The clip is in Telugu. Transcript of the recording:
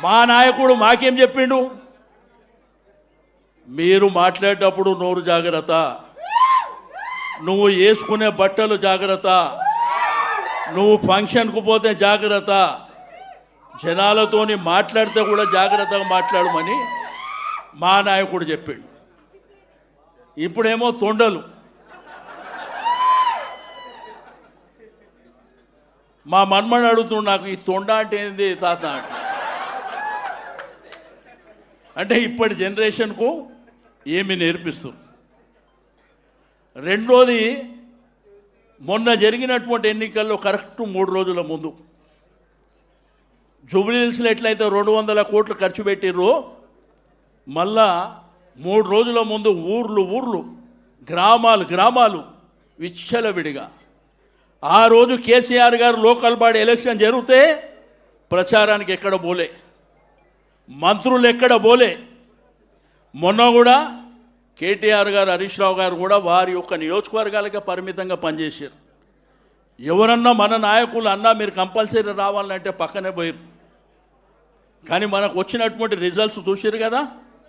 మా నాయకుడు మాకేం చెప్పిండు, మీరు మాట్లాడేటప్పుడు నోరు జాగ్రత్త, నువ్వు వేసుకునే బట్టలు జాగ్రత్త, నువ్వు ఫంక్షన్కు పోతే జాగ్రత్త, జనాలతోని మాట్లాడితే కూడా జాగ్రత్తగా మాట్లాడమని మా నాయకుడు చెప్పిండు. ఇప్పుడేమో తొండలు. మా మన్మని అడుగుతున్నాడు, నాకు ఈ తొండ అంటే ఏంది తాత అంటే ఇప్పటి జనరేషన్కు ఏమి నేర్పిస్తుంది. రెండోది, మొన్న జరిగినటువంటి ఎన్నికల్లో కరెక్ట్ 3 రోజుల ముందు జూబ్లీహిల్స్లో ఎట్లయితే 200 కోట్లు ఖర్చు పెట్టిర్రో, మళ్ళా 3 రోజుల ముందు ఊర్లు గ్రామాలు విచ్చలవిడిగా ఆ రోజు కేసీఆర్ గారు లోకల్ బాడీ ఎలక్షన్ జరిగితే ప్రచారానికి ఎక్కడ పోలే, మంత్రులు ఎక్కడ పోలే. మొన్న కూడా కేటీఆర్ గారు, హరీష్ రావు గారు కూడా వారి యొక్క నియోజకవర్గాలకే పరిమితంగా పనిచేశారు. ఎవరన్నా మన నాయకులు అన్నా మీరు కంపల్సరీ రావాలంటే పక్కనే పోయారు. కానీ మనకు వచ్చినటువంటి రిజల్ట్స్ చూసారు కదా.